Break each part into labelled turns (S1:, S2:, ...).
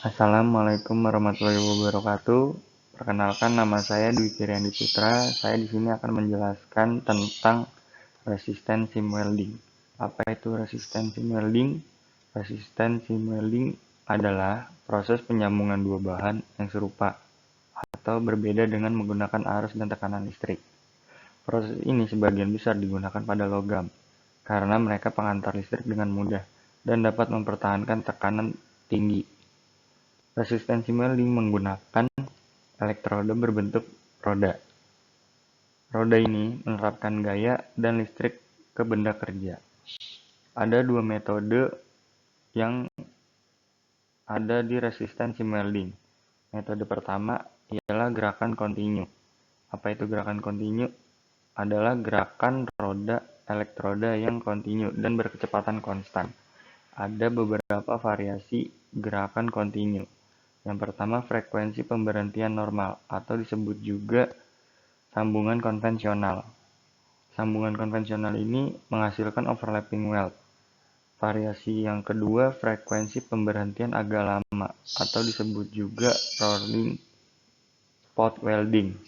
S1: Assalamualaikum warahmatullahi wabarakatuh. Perkenalkan, nama saya Dwi Kiriandi Putra. Saya di sini akan menjelaskan tentang resisten sim welding. Apa itu resisten sim welding? Resisten sim welding adalah proses penyambungan dua bahan yang serupa atau berbeda dengan menggunakan arus dan tekanan listrik. Proses ini sebagian besar digunakan pada logam karena mereka pengantar listrik dengan mudah dan dapat mempertahankan tekanan tinggi. Resistensi welding menggunakan elektroda berbentuk roda. Roda ini menerapkan gaya dan listrik ke benda kerja. Ada dua metode yang ada di resistensi welding. Metode pertama ialah gerakan kontinu. Apa itu gerakan kontinu? Adalah gerakan roda elektroda yang kontinu dan berkecepatan konstan. Ada beberapa variasi gerakan kontinu. Yang pertama, frekuensi pemberhentian normal atau disebut juga sambungan konvensional. Sambungan konvensional ini menghasilkan overlapping weld. Variasi yang kedua, frekuensi pemberhentian agak lama atau disebut juga rolling spot welding.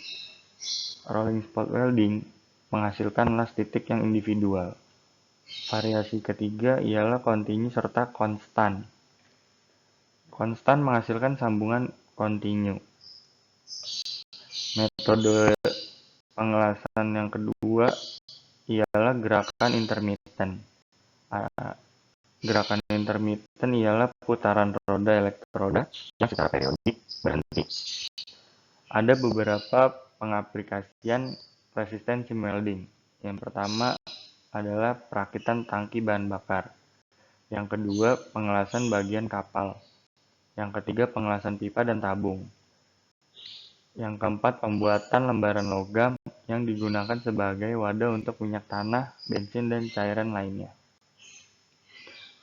S1: Rolling spot welding menghasilkan las titik yang individual. Variasi ketiga ialah kontinu serta konstan. Konstan menghasilkan sambungan kontinu. Metode pengelasan yang kedua ialah gerakan intermittent. Gerakan intermittent ialah putaran roda elektroda yang secara periodik berhenti. Ada beberapa pengaplikasian resistensi welding. Yang pertama adalah perakitan tangki bahan bakar. Yang kedua, pengelasan bagian kapal. Yang ketiga, pengelasan pipa dan tabung. Yang keempat, pembuatan lembaran logam yang digunakan sebagai wadah untuk minyak tanah, bensin, dan cairan lainnya.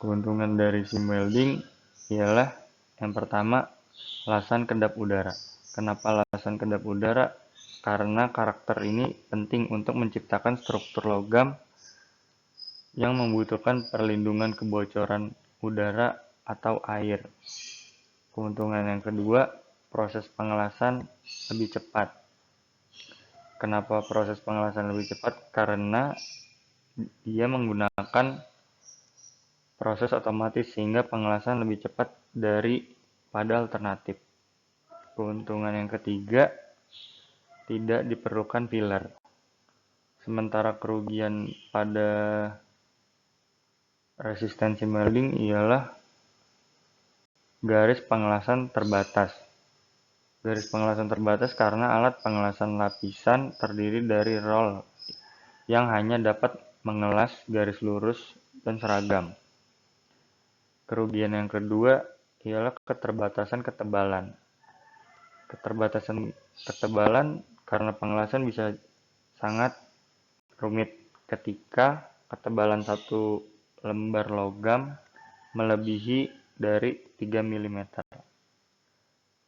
S1: Keuntungan dari sim welding ialah yang pertama, lasan kedap udara. Kenapa lasan kedap udara? Karena karakter ini penting untuk menciptakan struktur logam yang membutuhkan perlindungan kebocoran udara atau air. Keuntungan yang kedua, proses pengelasan lebih cepat. Kenapa proses pengelasan lebih cepat? Karena dia menggunakan proses otomatis sehingga pengelasan lebih cepat daripada alternatif. Keuntungan yang ketiga, tidak diperlukan filler. Sementara kerugian pada resistensi welding ialah garis pengelasan terbatas. Garis pengelasan terbatas karena alat pengelasan lapisan terdiri dari roll yang hanya dapat mengelas garis lurus dan seragam. Kerugian yang kedua ialah keterbatasan ketebalan. Keterbatasan ketebalan karena pengelasan bisa sangat rumit ketika ketebalan satu lembar logam melebihi dari 3 mm.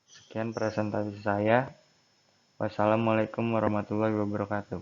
S1: Sekian presentasi saya. Wassalamualaikum warahmatullahi wabarakatuh.